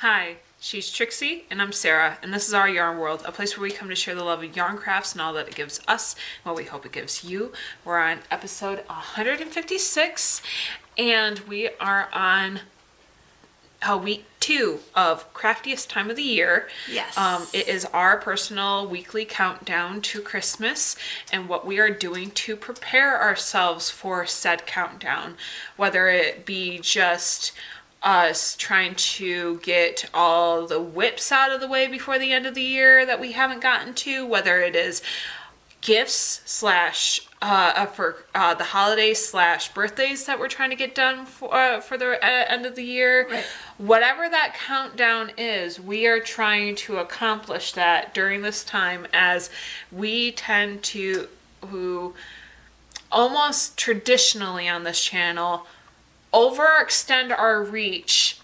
Hi, she's Trixie, and I'm Sarah, and this is Our Yarn World, a place where we come to share the love of yarn crafts and all that it gives us, and what we hope it gives you. We're on episode 156, and we are on week 2 of Craftiest time of the year. Yes. It is our personal weekly countdown to Christmas and what we are doing to prepare ourselves for said countdown, whether it be just us trying to get all the whips out of the way before the end of the year that we haven't gotten to, whether it is gifts slash for the holidays slash birthdays that we're trying to get done for the end of the year. Right. Whatever that countdown is, we are trying to accomplish that during this time, as we tend to, who almost traditionally on this channel, overextend our reach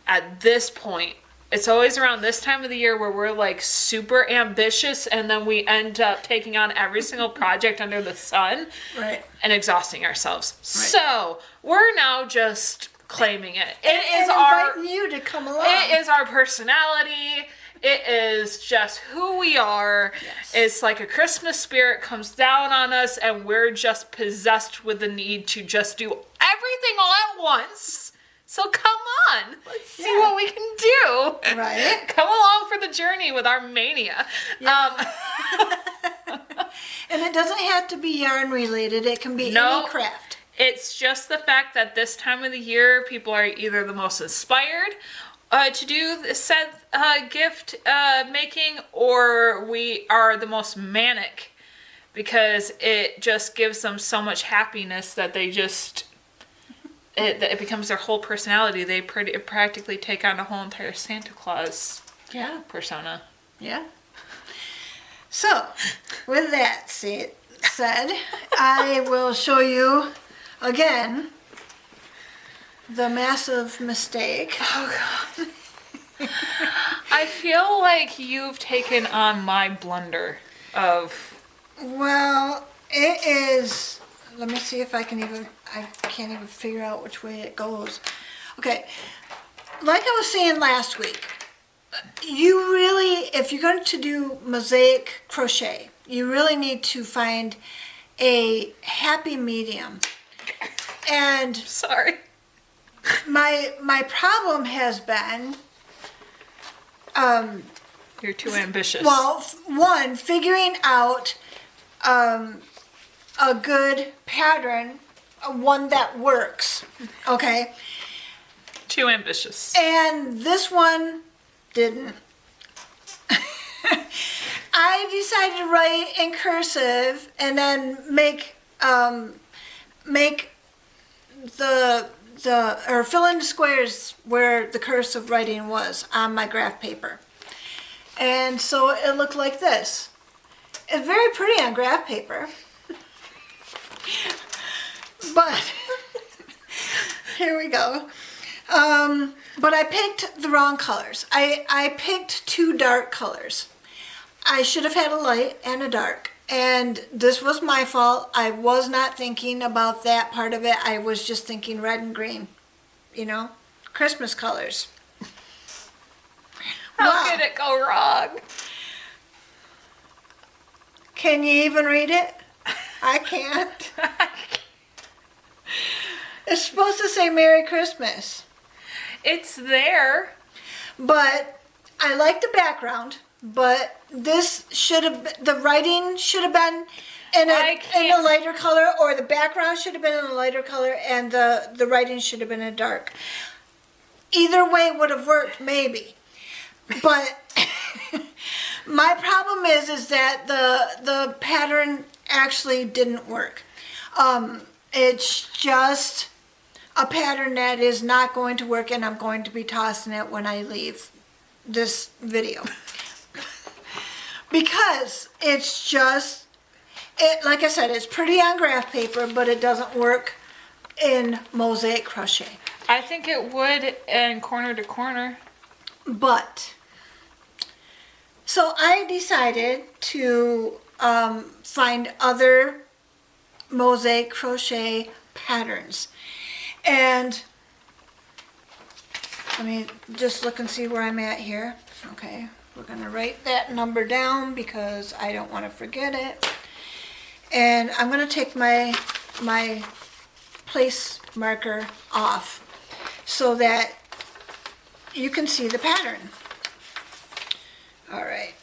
at this point. It's always around this time of the year where we're like super ambitious, and then we end up taking on every single project under the sun, Right. and exhausting ourselves. Right. So we're now just claiming it. And inviting you to come along. It is our personality. It is just who we are. Yes. It's like a Christmas spirit comes down on us, and we're just possessed with the need to just do everything all at once. So come on, let's see what we can do. Right. Come along for the journey with our mania. Yeah. And it doesn't have to be yarn related. It can be No. any craft. It's just the fact that this time of the year, people are either the most inspired to do said gift making, or we are the most manic, because it just gives them so much happiness that they just, it becomes their whole personality. They practically take on a whole entire Santa Claus persona. Yeah. So, with that said, I will show you again the massive mistake. Oh God. I feel like you've taken on my blunder of... Well, it is, let me see if I can't even figure out which way it goes. Okay, like I was saying last week, you really, if you're going to do mosaic crochet, you really need to find a happy medium. And Sorry. my problem has been, You're too ambitious. well, one, figuring out a good pattern, one that works, okay? Too ambitious. And this one didn't. I decided to write in cursive and then make or fill in the squares where the cursive writing was on my graph paper. And so it looked like this. It's very pretty on graph paper. But here we go. But I picked the wrong colors. I picked 2 dark colors. I should have had a light and a dark. And this was my fault. I was not thinking about that part of it. I was just thinking red and green. You know? Christmas colors. How could it go wrong? Can you even read it? I can't. It's supposed to say Merry Christmas. It's there. But I like the background, but this should have, the writing should have been in a lighter color, or the background should have been in a lighter color, and the writing should have been in dark. Either way would have worked, maybe. But my problem is that the pattern actually didn't work. It's just a pattern that is not going to work, and I'm going to be tossing it when I leave this video. Because it's just, like I said, it's pretty on graph paper, but it doesn't work in mosaic crochet. I think it would in corner to corner. But, so I decided to find other mosaic crochet patterns. And Let me just look and see where I'm at here. Okay, we're gonna write that number down because I don't want to forget it. And I'm gonna take my place marker off so that you can see the pattern. All right,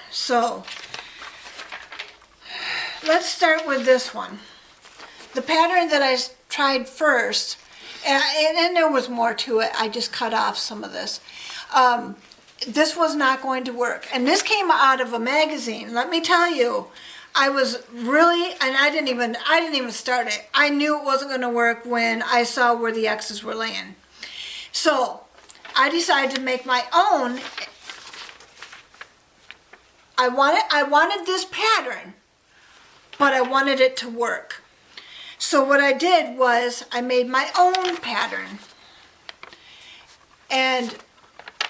so let's start with this one. The pattern that I tried first, and there was more to it, I just cut off some of this. This was not going to work. And this came out of a magazine. Let me tell you, I was really, and I didn't even start it. I knew it wasn't going to work when I saw where the X's were laying. So I decided to make my own. I wanted this pattern, but I wanted it to work. So what I did was I made my own pattern. And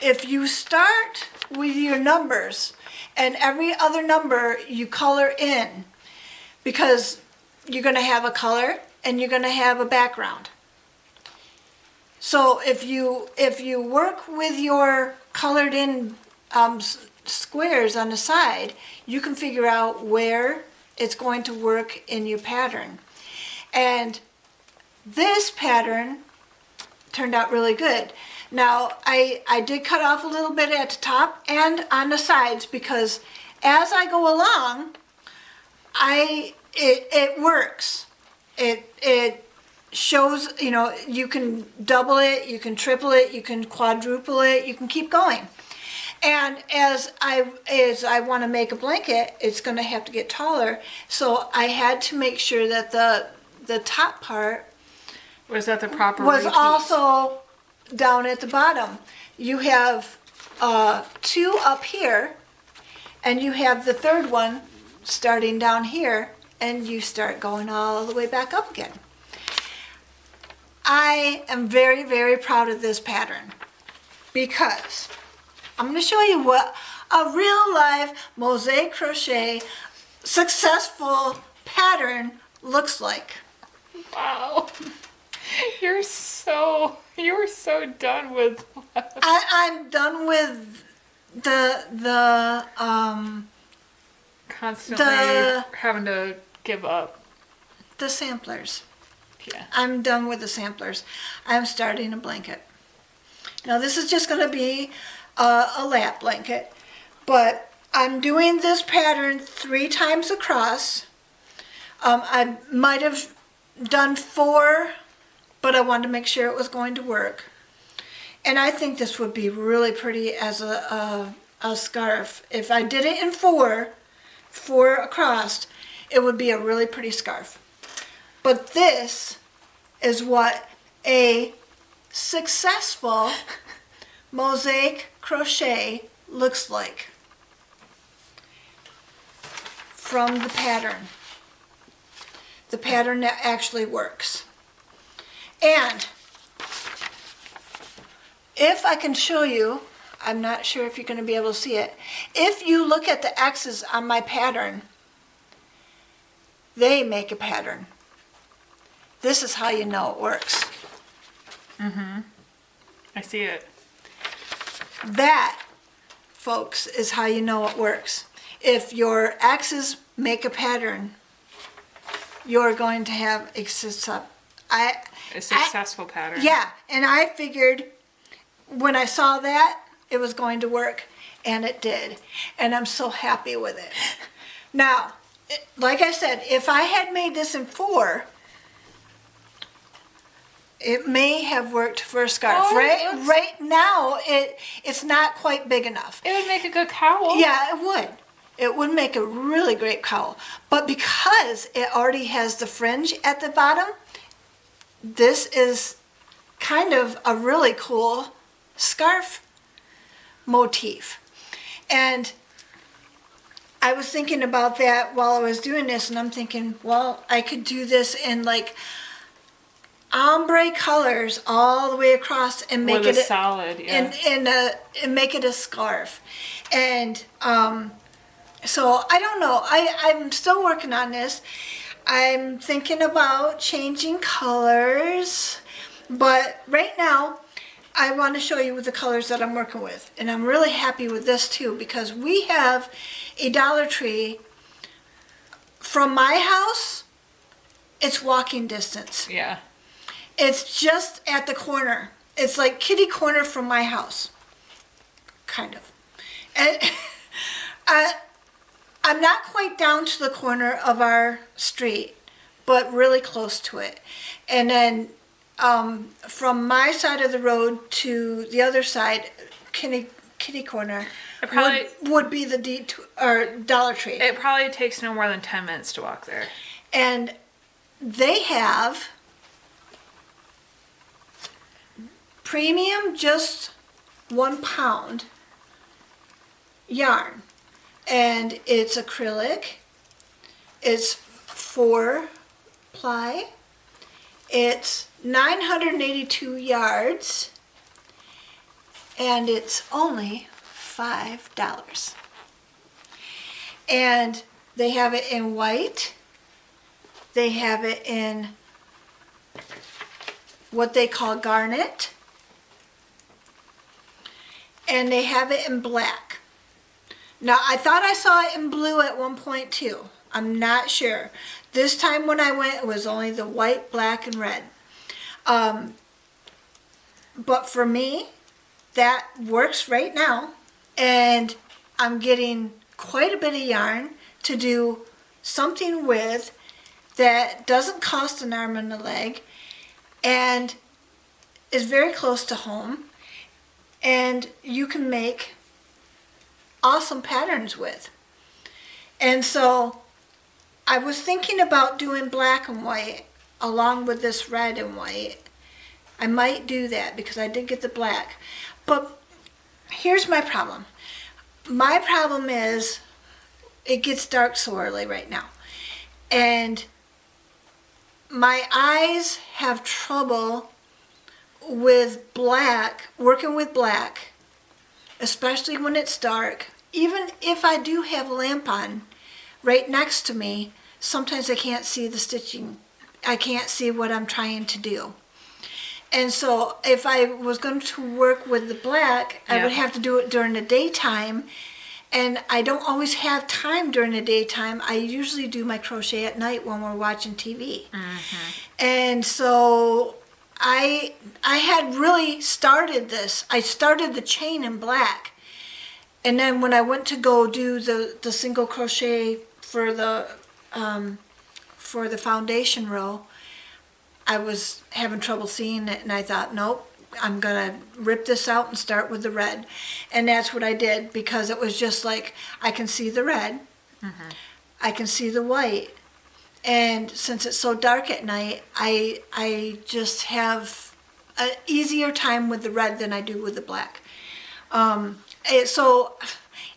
if you start with your numbers and every other number you color in, because you're going to have a color and you're going to have a background. So if you work with your colored in squares on the side, you can figure out where it's going to work in your pattern. And this pattern turned out really good. Now, I did cut off a little bit at the top and on the sides because as I go along, it works. It shows, you know, you can double it, you can triple it, you can quadruple it, you can keep going. And as I want to make a blanket, it's going to have to get taller. So I had to make sure that the top part was at the proper was repeat. Also down at the bottom. You have 2 up here, and you have the third one starting down here, and you start going all the way back up again. I am very, very proud of this pattern because I'm going to show you what a real life mosaic crochet successful pattern looks like. Wow. You were so done with I'm done with the constantly having to give up. The samplers. Yeah. I'm done with the samplers. I'm starting a blanket. Now this is just going to be a lap blanket, but I'm doing this pattern 3 times across. I might have done 4, but I wanted to make sure it was going to work. And I think this would be really pretty as a scarf. If I did it in 4 across, it would be a really pretty scarf. But this is what a successful mosaic crochet looks like from the pattern. The pattern that actually works. And if I can show you, I'm not sure if you're going to be able to see it. If you look at the X's on my pattern, they make a pattern. This is how you know it works. Mm-hmm. I see it. That, folks, is how you know it works. If your X's make a pattern, you're going to have a successful pattern. Yeah, and I figured when I saw that, it was going to work, and it did. And I'm so happy with it. Now, like I said, if I had made this in 4, it may have worked for a scarf. Oh, right now, it's not quite big enough. It would make a good cowl. Yeah, it would. It would make a really great cowl. But because it already has the fringe at the bottom, this is kind of a really cool scarf motif. And I was thinking about that while I was doing this, and I'm thinking, well, I could do this in like ombre colors all the way across and make with it a solid, yeah. and make it a scarf. And so I don't know. I'm still working on this. I'm thinking about changing colors, but right now I want to show you the colors that I'm working with. And I'm really happy with this too, because we have a Dollar Tree from my house. It's walking distance. Yeah. It's just at the corner. It's like kitty corner from my house. Kind of. And I'm not quite down to the corner of our street, but really close to it. And then from my side of the road to the other side, kitty corner would be the Dollar Tree. It probably takes no more than 10 minutes to walk there. And they have premium, just 1 pound yarn, and it's acrylic. It's 4-ply. It's 982 yards, and it's only $5. And they have it in white. They have it in what they call garnet. And they have it in black. Now, I thought I saw it in blue at one point too. I'm not sure. This time when I went, it was only the white, black, and red. But for me, that works right now. And I'm getting quite a bit of yarn to do something with that doesn't cost an arm and a leg and is very close to home. And you can make awesome patterns with. And so I was thinking about doing black and white along with this red and white. I might do that because I did get the black. But here's my problem. My problem is it gets dark so early right now. And my eyes have trouble with black, working with black, especially when it's dark. Even if I do have a lamp on right next to me, sometimes I can't see the stitching. I can't see what I'm trying to do. And so if I was going to work with the black, I would have to do it during the daytime. And I don't always have time during the daytime. I usually do my crochet at night when we're watching TV. Mm-hmm. And so I had really started this. I started the chain in black. And then when I went to go do the single crochet for the foundation row, I was having trouble seeing it, and I thought, nope, I'm gonna rip this out and start with the red. And that's what I did, because it was just like, I can see the red, mm-hmm. I can see the white, and since it's so dark at night, I just have an easier time with the red than I do with the black. So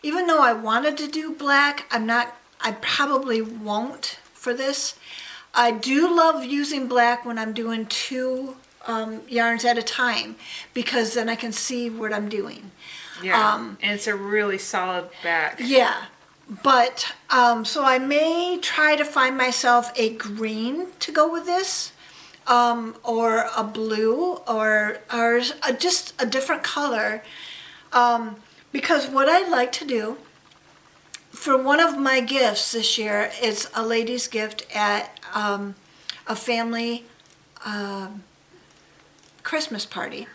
even though I wanted to do black, I probably won't for this. I do love using black when I'm doing 2 yarns at a time, because then I can see what I'm doing. Yeah, and it's a really solid back. Yeah, but so I may try to find myself a green to go with this, or a blue, or just a different color, because what I'd like to do for one of my gifts this year is a lady's gift at a family Christmas party.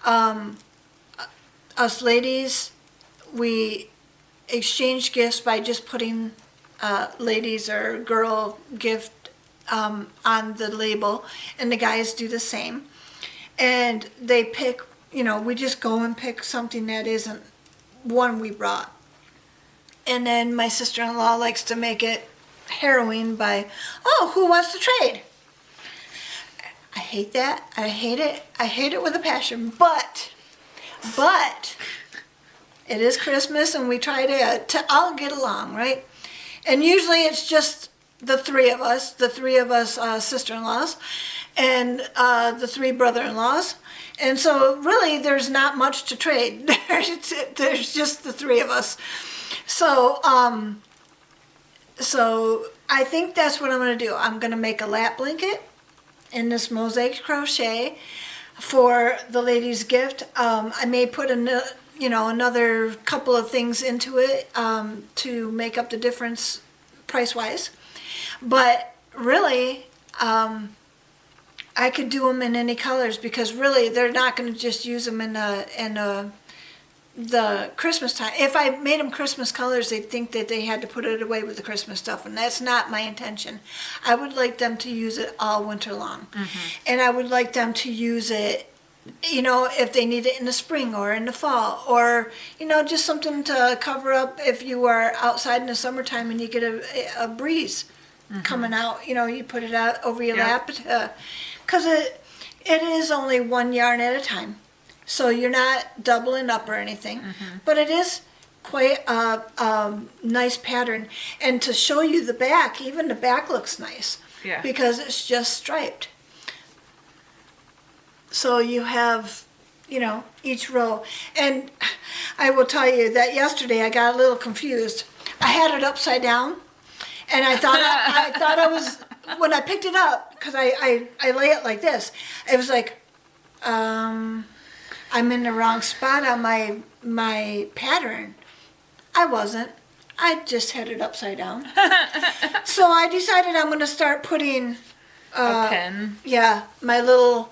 Us ladies, we exchange gifts by just putting ladies or girl gift on the label, and the guys do the same. And they pick, we just go and pick something that isn't one we brought. And then my sister-in-law likes to make it harrowing by, oh, who wants to trade? I hate that. I hate it. I hate it with a passion. But it is Christmas, and we try to all get along, right? And usually it's just the three of us sister-in-laws, and the 3 brother-in-laws. And so really there's not much to trade. There's just the 3 of us. So I think that's what I'm going to do. I'm going to make a lap blanket in this mosaic crochet. for the lady's gift. I may put another couple of things into it to make up the difference price-wise. But really, I could do them in any colors because really they're not going to just use them in the Christmas time. If I made them Christmas colors, they'd think that they had to put it away with the Christmas stuff, and that's not my intention. I would like them to use it all winter long. And I would like them to use it, if they need it in the spring or in the fall, or, just something to cover up if you are outside in the summertime and you get a breeze coming out, you put it out over your lap, because it is only one yarn at a time. So you're not doubling up or anything, but it is quite a nice pattern. And to show you the back, even the back looks nice because it's just striped. So you have, each row. And I will tell you that yesterday I got a little confused. I had it upside down, and I thought I was, when I picked it up, because I lay it like this, it was like, I'm in the wrong spot on my pattern. I wasn't. I just had it upside down. So I decided I'm going to start putting a pin. Yeah, my little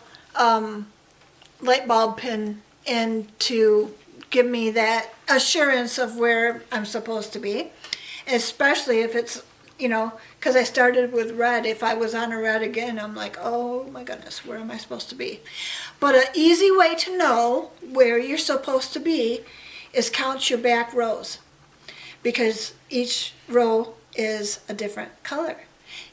light bulb pin in to give me that assurance of where I'm supposed to be, especially if it's, because I started with red. If I was on a red again, I'm like, oh my goodness, where am I supposed to be? But an easy way to know where you're supposed to be is count your back rows, because each row is a different color.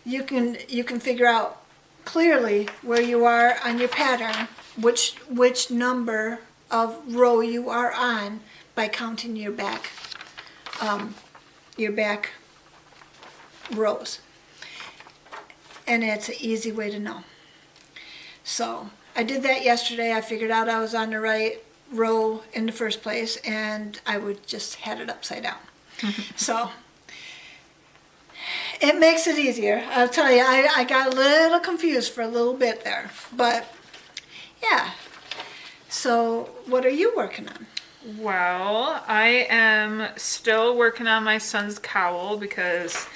You can figure out clearly where you are on your pattern, which number of row you are on by counting your back rows. And it's an easy way to know. So I did that yesterday. I figured out I was on the right row in the first place, and I would just had it upside down. So it makes it easier. I'll tell you, I got a little confused for a little bit there, but yeah. So what are you working on? Well, I am still working on my son's cowl because,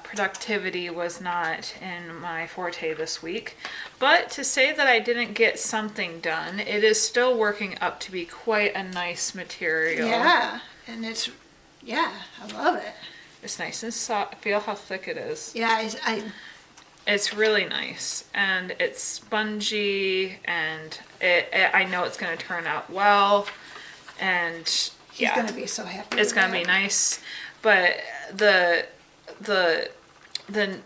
productivity was not in my forte this week. But to say that I didn't get something done, it is still working up to be quite a nice material. Yeah, and I love it. It's nice and soft. Feel how thick it is. Yeah, It's really nice, and it's spongy, and I know it's going to turn out well, and he's going to be so happy. It's going to be nice, but the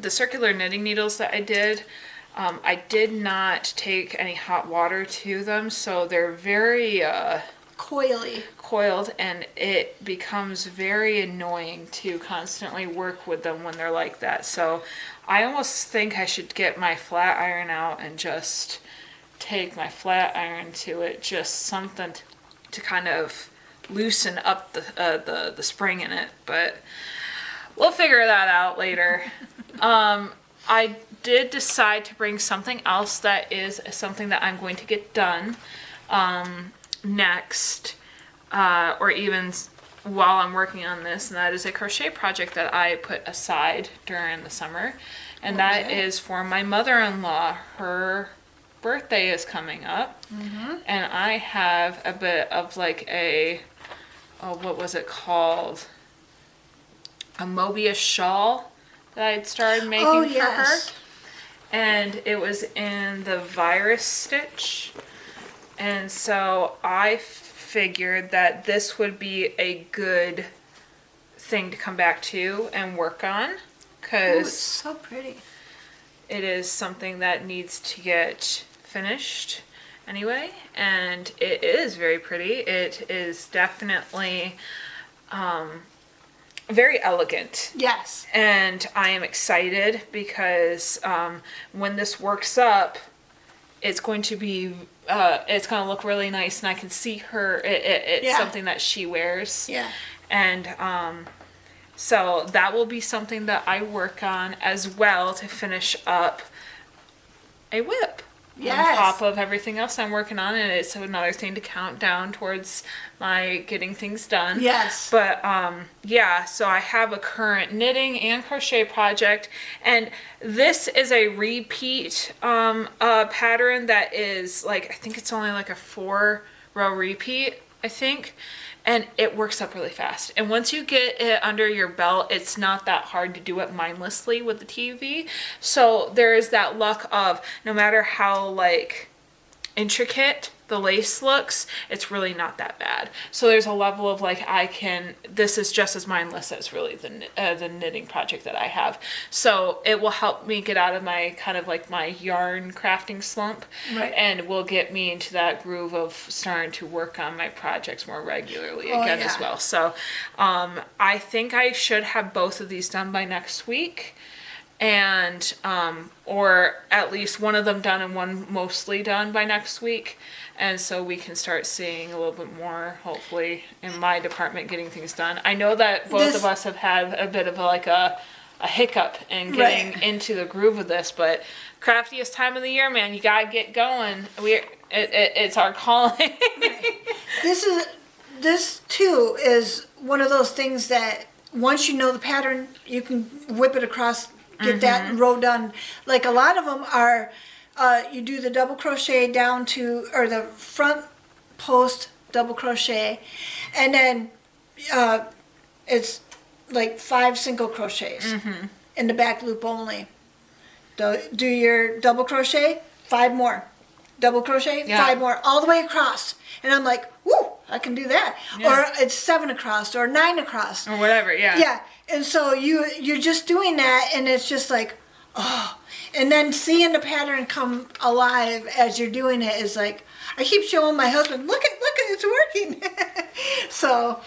circular knitting needles that I did not take any hot water to them, so they're very coiled, and it becomes very annoying to constantly work with them when they're like that. So I almost think I should get my flat iron out and just take my flat iron to it, just something to kind of loosen up the spring in it, but we'll figure that out later. I did decide to bring something else that is something that I'm going to get done next, or even while I'm working on this, and that is a crochet project that I put aside during the summer, and that is for my mother-in-law. Her birthday is coming up, and I have a bit of like what was it called? A Mobius shawl that I'd started making for her. And it was in the virus stitch. And so I figured that this would be a good thing to come back to and work on, because it's so pretty. It is something that needs to get finished anyway, and it is very pretty. It is definitely very elegant. Yes. And I am excited because when this works up, it's going to be it's going to look really nice, and I can see her. It's something that she wears. Yeah. And so that will be something that I work on as well to finish up a whip. Yes. top of everything else I'm working on, and it's another thing to count down towards my getting things done. Yes. But yeah, so I have a current knitting and crochet project, and this is a repeat pattern that is like, I think it's only like a 4-row repeat, I think. And it works up really fast. And once you get it under your belt, it's not that hard to do it mindlessly with the TV. So there is that luck of, no matter how like intricate the lace looks, it's really not that bad. So there's a level of like, this is just as mindless as really the knitting project that I have. So it will help me get out of my kind of like my yarn crafting slump, Right. and will get me into that groove of starting to work on my projects more regularly again as well. So I think I should have both of these done by next week. And or at least one of them done and one mostly done by next week, and so we can start seeing a little bit more, hopefully, in my department getting things done. I know that both of us have had a bit of a hiccup in getting into the groove of this, but craftiest time of the year, man, you gotta get going. It's our calling. This too is one of those things that once you know the pattern, you can whip it across. Get that row done. Like a lot of them are, you do the double crochet down to, or the front post double crochet, and then it's like 5 single crochets in the back loop only. Do your double crochet, 5 more. Double crochet, 5 more, all the way across. And I'm like, whoo, I can do that. Yeah. Or it's 7 across, or 9 across. Or whatever, yeah. Yeah. And so you're just doing that, and it's just like, oh. And then seeing the pattern come alive as you're doing it is like, I keep showing my husband, look at it's working. So,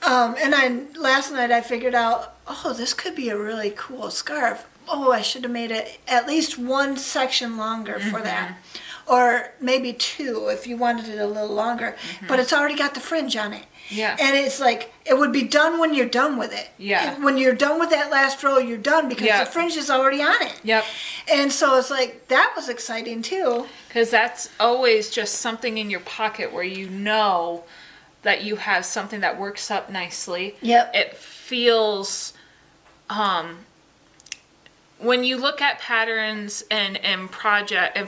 and then last night I figured out, oh, this could be a really cool scarf. Oh, I should have made it at least 1 section longer for that. Or maybe 2 if you wanted it a little longer. But it's already got the fringe on it. Yeah. And it's like, it would be done when you're done with it. Yeah. When you're done with that last row, you're done because the fringe is already on it. Yep. And so it's like, that was exciting too. Because that's always just something in your pocket where you know that you have something that works up nicely. Yep. It feels, when you look at patterns and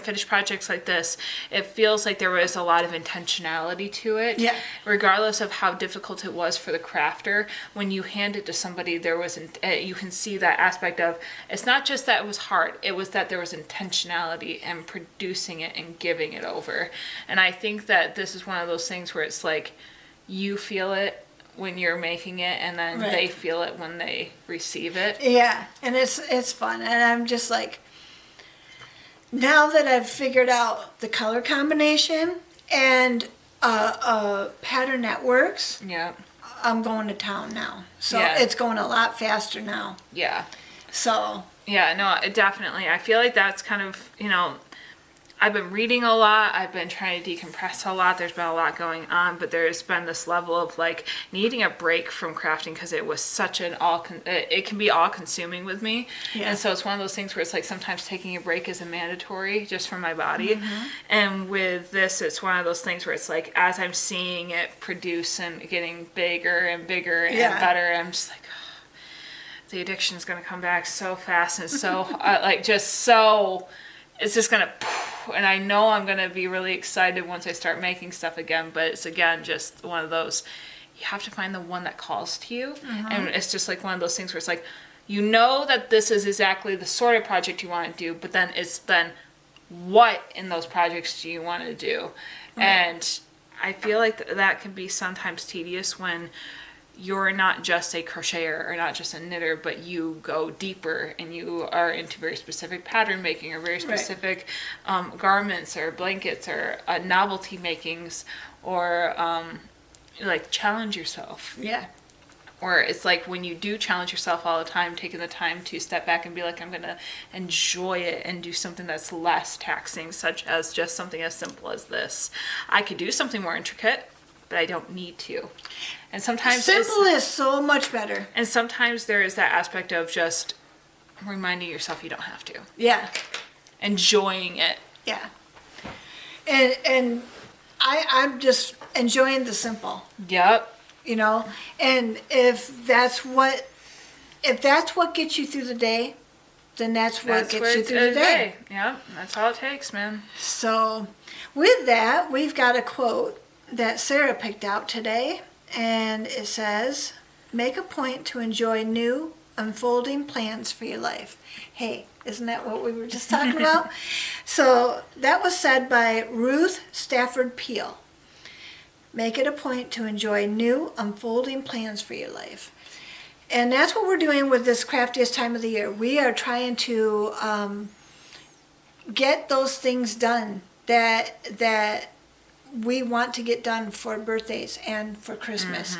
finished projects like this, it feels like there was a lot of intentionality to it. Yeah. Regardless of how difficult it was for the crafter, when you hand it to somebody, you can see that aspect of, it's not just that it was hard, it was that there was intentionality in producing it and giving it over. And I think that this is one of those things where it's like, you feel it when you're making it, and then they feel it when they receive it. Yeah, and it's fun, and I'm just like, now that I've figured out the color combination and a pattern that works, I'm going to town now. So it's going a lot faster now. Yeah. So. Yeah, no, definitely. I feel like that's kind of, I've been reading a lot. I've been trying to decompress a lot. There's been a lot going on, but there's been this level of like needing a break from crafting because it was such it can be all consuming with me. Yeah. And so it's one of those things where it's like sometimes taking a break is a mandatory just for my body. And with this, it's one of those things where it's like, as I'm seeing it produce and getting bigger and bigger and better, I'm just like, the addiction is going to come back so fast and so it's just going to, and I know I'm going to be really excited once I start making stuff again, but it's, again, just one of those, you have to find the one that calls to you, and it's just like one of those things where it's like, you know that this is exactly the sort of project you want to do, but then what in those projects do you want to do? And I feel like that can be sometimes tedious when you're not just a crocheter or not just a knitter, but you go deeper and you are into very specific pattern making or very specific garments or blankets or novelty makings, or like challenge yourself. Yeah. Or it's like when you do challenge yourself all the time, taking the time to step back and be like, I'm going to enjoy it and do something that's less taxing, such as just something as simple as this. I could do something more intricate, but I don't need to. And sometimes simple is so much better. And sometimes there is that aspect of just reminding yourself you don't have to. Yeah. Enjoying it. Yeah. And I'm just enjoying the simple. Yep. And if that's what gets you through the day, then that's what gets you through the day. Yep, that's all it takes, man. So with that, we've got a quote that Sarah picked out today, and it says, "Make a point to enjoy new, unfolding plans for your life." Hey, isn't that what we were just talking about? So that was said by Ruth Stafford Peale. Make it a point to enjoy new, unfolding plans for your life. And that's what we're doing with this craftiest time of the year. We are trying to get those things done that we want to get done for birthdays and for Christmas.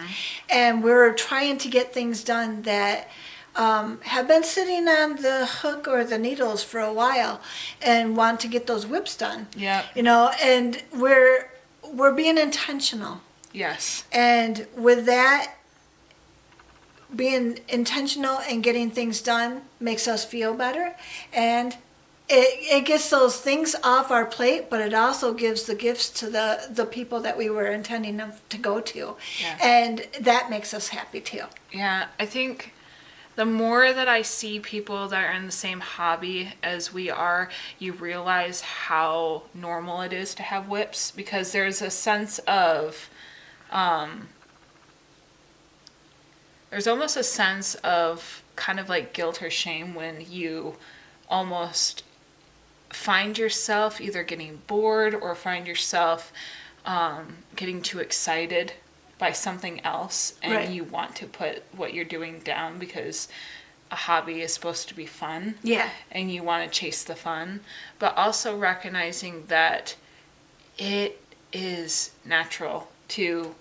And we're trying to get things done that have been sitting on the hook or the needles for a while and want to get those whips done. Yeah. And we're being intentional. Yes. And with that, being intentional and getting things done makes us feel better, and it gets those things off our plate, but it also gives the gifts to the people that we were intending to go to. Yeah. And that makes us happy too. Yeah, I think the more that I see people that are in the same hobby as we are, you realize how normal it is to have whips, because there's a sense of there's almost a sense of kind of like guilt or shame when you almost find yourself either getting bored or find yourself getting too excited by something else, and right. You want to put what you're doing down because a hobby is supposed to be fun. Yeah. And you want to chase the fun, but also recognizing that it is natural to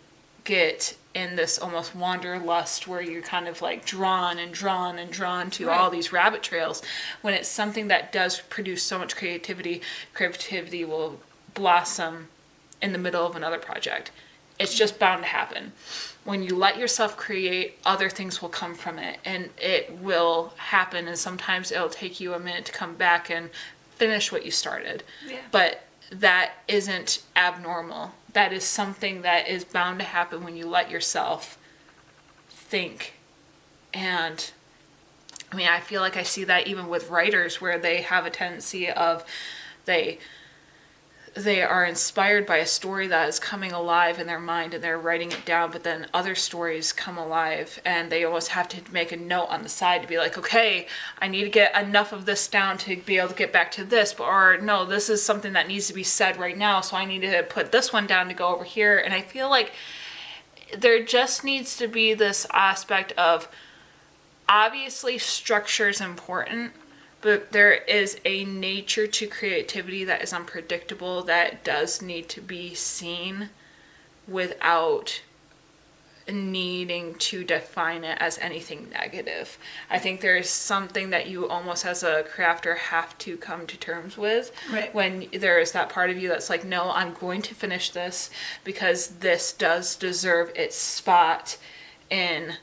get in this almost wanderlust where you're kind of like drawn to right. all these rabbit trails, when it's something that does produce so much creativity will blossom in the middle of another project. It's just bound to happen. When you let yourself create, other things will come from it, and it will happen, and sometimes it'll take you a minute to come back and finish what you started. Yeah. But that isn't abnormal. That is something that is bound to happen when you let yourself think. And I mean, I feel like I see that even with writers, where they have a tendency of they are inspired by a story that is coming alive in their mind and they're writing it down, but then other stories come alive and they almost have to make a note on the side to be like, okay, I need to get enough of this down to be able to get back to this, or no, this is something that needs to be said right now, so I need to put this one down to go over here. And I feel like there just needs to be this aspect of, obviously structure is important, but there is a nature to creativity that is unpredictable, that does need to be seen without needing to define it as anything negative. I think there's something that you almost as a crafter have to come to terms with, right. When there is that part of you that's like, no, I'm going to finish this because this does deserve its spot in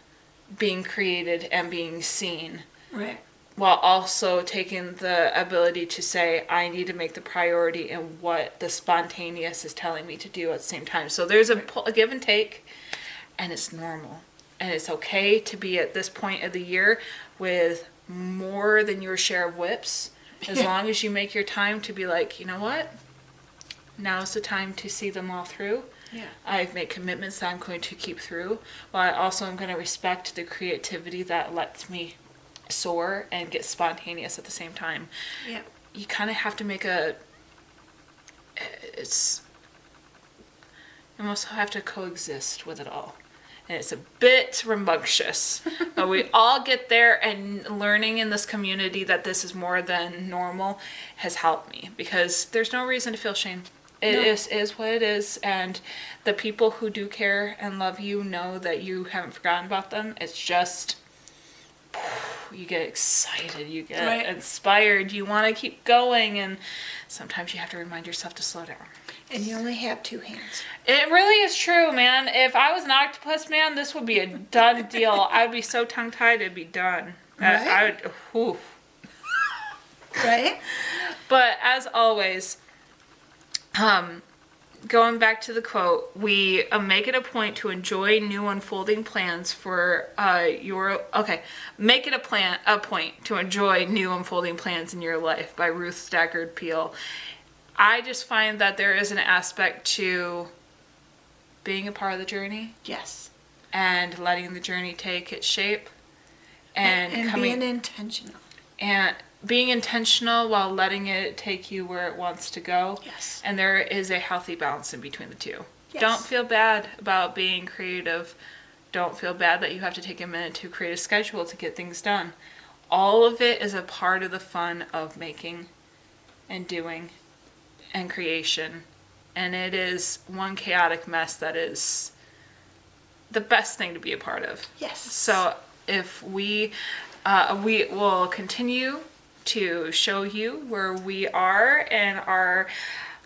being created and being seen. Right. While also taking the ability to say, I need to make the priority in what the spontaneous is telling me to do at the same time. So there's a give and take, and it's normal. And it's okay to be at this point of the year with more than your share of whips, as long as you make your time to be like, you know what? Now's the time to see them all through. Yeah. I've made commitments that I'm going to keep through, while I also am going to respect the creativity that lets me soar and get spontaneous at the same time. Yeah. You kind of have to make you almost have to coexist with it all. And it's a bit rambunctious, but we all get there, and learning in this community that this is more than normal has helped me, because there's no reason to feel shame. It is what it is, and the people who do care and love you know that you haven't forgotten about them. It's just, you get excited, you get right. inspired, you want to keep going, and sometimes you have to remind yourself to slow down. And you only have 2 hands. It really is true, man. If I was an octopus, man, this would be a done deal. I would be so tongue-tied, it'd be done. Right? I would, Right? But as always, Going back to the quote, we make it a point to enjoy new unfolding plans for make it a point to enjoy new unfolding plans in your life by Ruth Stafford Peale. I just find that there is an aspect to being a part of the journey. Yes. And letting the journey take its shape. And being intentional. And being intentional while letting it take you where it wants to go. Yes. And there is a healthy balance in between the two. Yes. Don't feel bad about being creative. Don't feel bad that you have to take a minute to create a schedule to get things done. All of it is a part of the fun of making and doing and creation. And it is one chaotic mess that is the best thing to be a part of. Yes. So if we will continue to show you where we are in our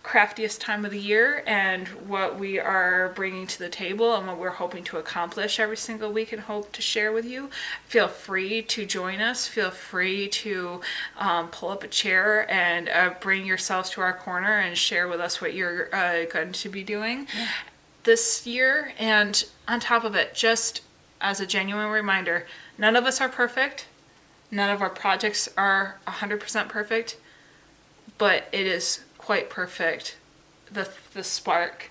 craftiest time of the year and what we are bringing to the table and what we're hoping to accomplish every single week and hope to share with you. Feel free to join us. Feel free to pull up a chair and bring yourselves to our corner and share with us what you're going to be doing this year. And on top of it, just as a genuine reminder, none of us are perfect. None of our projects are 100% perfect, but it is quite perfect. The spark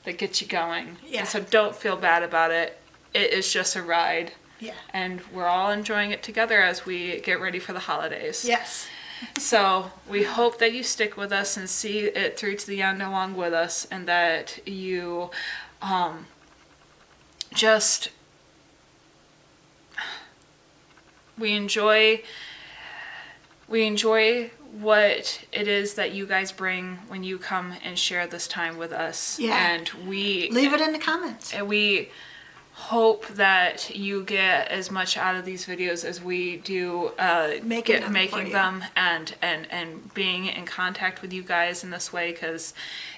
that gets you going. Yeah. And so don't feel bad about it. It is just a ride. Yeah. And we're all enjoying it together as we get ready for the holidays. Yes. So we hope that you stick with us and see it through to the end along with us, and that you just we enjoy what it is that you guys bring when you come and share this time with us. Yeah. And we Leave it in the comments. and we hope that you get as much out of these videos as we do Making them making for you. them and being in contact with you guys in this way, because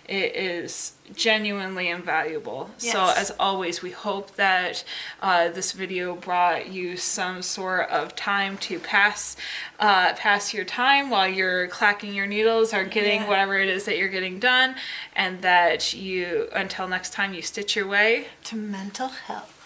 it is genuinely invaluable. So Yes. as always, we hope that this video brought you some sort of time to pass your time while you're clacking your needles or getting Yeah. whatever it is that you're getting done, and that you, until next time, you stitch your way To mental health.